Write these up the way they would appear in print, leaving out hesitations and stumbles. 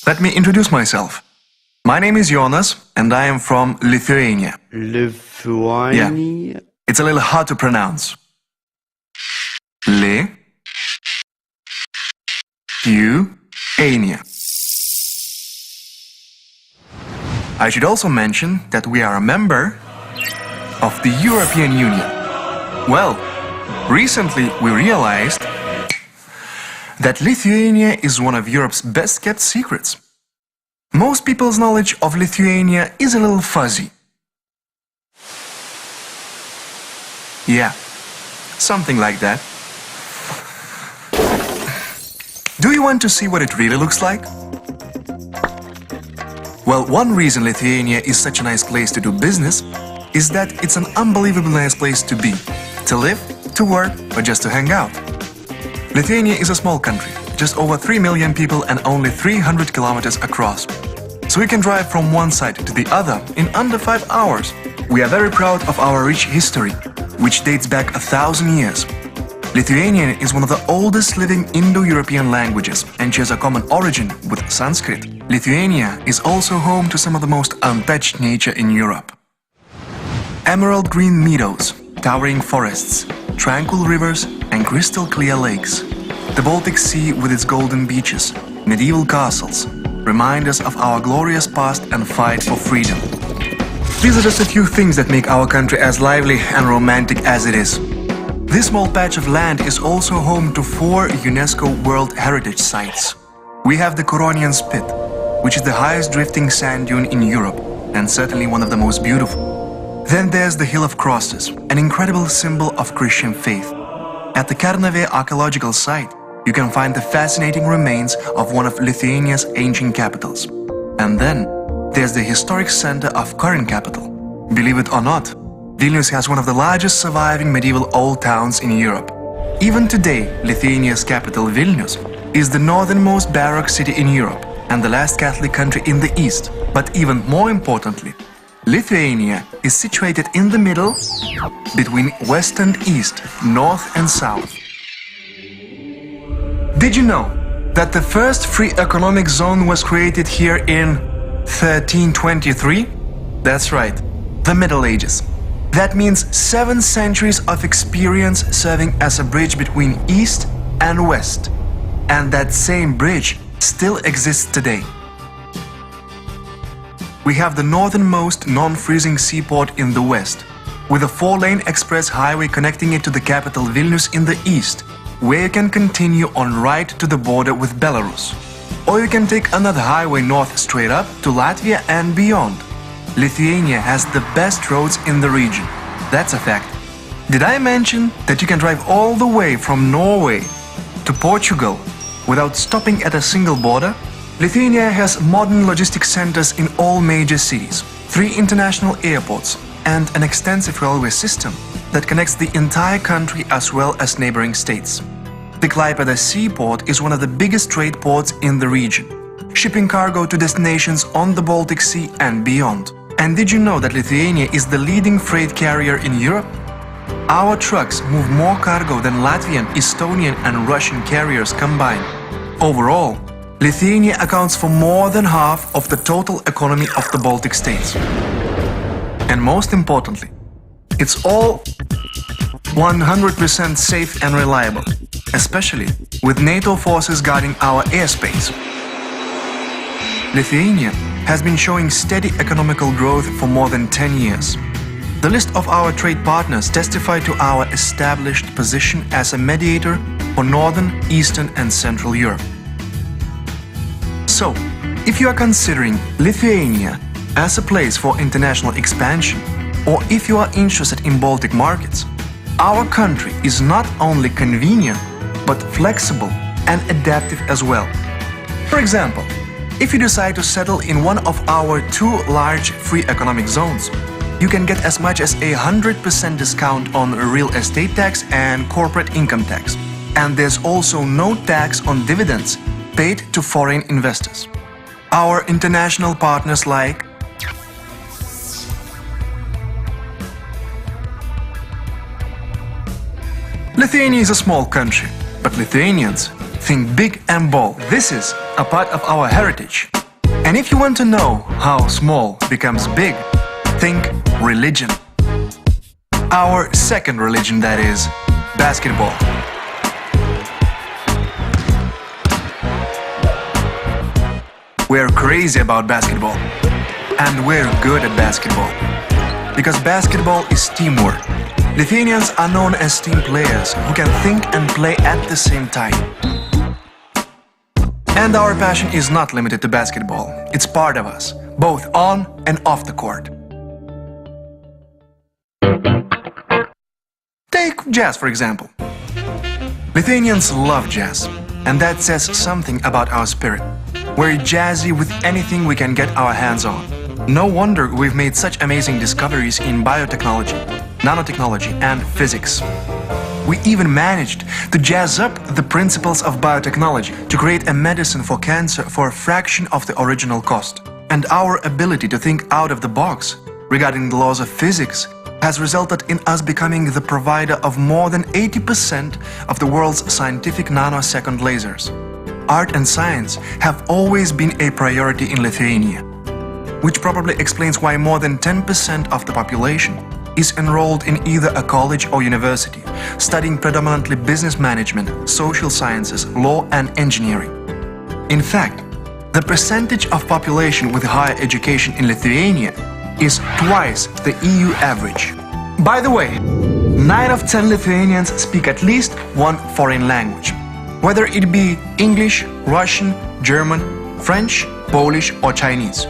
Let me introduce myself. My name is Jonas, and I am from Lithuania. Lithuania? Yeah, it's a little hard to pronounce. Lithuania. I should also mention that we are a member of the European Union. Well, recently we realized that Lithuania is one of Europe's best-kept secrets. Most people's knowledge of Lithuania is a little fuzzy. Yeah, something like that. Do you want to see what it really looks like? Well, one reason Lithuania is such a nice place to do business is that it's an unbelievably nice place to be, to live, to work, or just to hang out. Lithuania is a small country, just over 3 million people and only 300 kilometers across. So we can drive from one side to the other in under 5 hours. We are very proud of our rich history, which dates back 1,000 years. Lithuanian is one of the oldest living Indo-European languages and shares a common origin with Sanskrit. Lithuania is also home to some of the most untouched nature in Europe. Emerald green meadows, towering forests, tranquil rivers and crystal clear lakes. The Baltic Sea with its golden beaches, medieval castles, remind us of our glorious past and fight for freedom. These are just a few things that make our country as lively and romantic as it is. This small patch of land is also home to 4 UNESCO World Heritage Sites. We have the Curonian Spit, which is the highest drifting sand dune in Europe and certainly one of the most beautiful. Then there's the Hill of Crosses, an incredible symbol of Christian faith. At the Kernavė archaeological site, you can find the fascinating remains of one of Lithuania's ancient capitals. And then there's the historic center of current capital. Believe it or not, Vilnius has one of the largest surviving medieval old towns in Europe. Even today, Lithuania's capital Vilnius is the northernmost Baroque city in Europe and the last Catholic country in the East. But even more importantly, Lithuania is situated in the middle between West and East, North and South. Did you know that the first free economic zone was created here in 1323? That's right, the Middle Ages. That means 7 centuries of experience serving as a bridge between East and West. And that same bridge still exists today. We have the northernmost non-freezing seaport in the west, with a 4-lane express highway connecting it to the capital Vilnius in the east, where you can continue on right to the border with Belarus. Or you can take another highway north straight up to Latvia and beyond. Lithuania has the best roads in the region. That's a fact. Did I mention that you can drive all the way from Norway to Portugal without stopping at a single border? Lithuania has modern logistics centers in all major cities, 3 international airports, and an extensive railway system that connects the entire country as well as neighboring states. The Klaipėda seaport is one of the biggest trade ports in the region, shipping cargo to destinations on the Baltic Sea and beyond. And did you know that Lithuania is the leading freight carrier in Europe? Our trucks move more cargo than Latvian, Estonian and Russian carriers combined. Overall, Lithuania accounts for more than half of the total economy of the Baltic states. And most importantly, it's all 100% safe and reliable, especially with NATO forces guarding our airspace. Lithuania has been showing steady economical growth for more than 10 years. The list of our trade partners testify to our established position as a mediator for Northern, Eastern and Central Europe. So, if you are considering Lithuania as a place for international expansion, or if you are interested in Baltic markets, our country is not only convenient, but flexible and adaptive as well. For example, if you decide to settle in one of our 2 large free economic zones, you can get as much as 100% discount on real estate tax and corporate income tax. And there's also no tax on dividends paid to foreign investors. Our international partners like Lithuania is a small country, but Lithuanians think big and bold. This is a part of our heritage. And if you want to know how small becomes big, think religion. Our second religion, that is, basketball. We're crazy about basketball. And we're good at basketball. Because basketball is teamwork. Lithuanians are known as team players who can think and play at the same time. And our passion is not limited to basketball. It's part of us, both on and off the court. Take jazz, for example. Lithuanians love jazz, and that says something about our spirit. We're jazzy with anything we can get our hands on. No wonder we've made such amazing discoveries in biotechnology, nanotechnology, and physics. We even managed to jazz up the principles of biotechnology to create a medicine for cancer for a fraction of the original cost. And our ability to think out of the box regarding the laws of physics has resulted in us becoming the provider of more than 80% of the world's scientific nanosecond lasers. Art and science have always been a priority in Lithuania, which probably explains why more than 10% of the population is enrolled in either a college or university, studying predominantly business management, social sciences, law and engineering. In fact, the percentage of population with higher education in Lithuania is twice the EU average. By the way, 9 of 10 Lithuanians speak at least one foreign language, whether it be English, Russian, German, French, Polish or Chinese.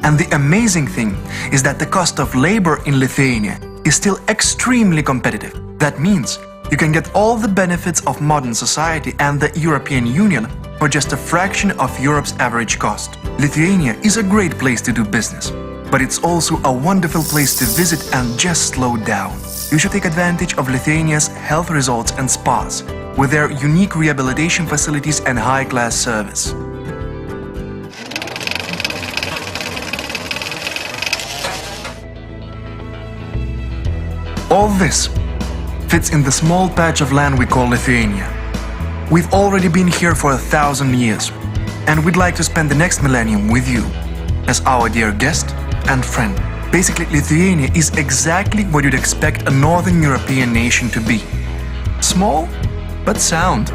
And the amazing thing is that the cost of labor in Lithuania is still extremely competitive. That means you can get all the benefits of modern society and the European Union for just a fraction of Europe's average cost. Lithuania is a great place to do business, but it's also a wonderful place to visit and just slow down. You should take advantage of Lithuania's health resorts and spas, with their unique rehabilitation facilities and high-class service. All this fits in the small patch of land we call Lithuania. We've already been here for 1,000 years, and we'd like to spend the next millennium with you as our dear guest and friend. Basically, Lithuania is exactly what you'd expect a Northern European nation to be. Small, but sound.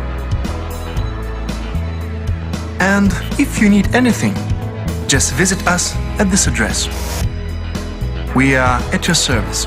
And if you need anything, just visit us at this address. We are at your service.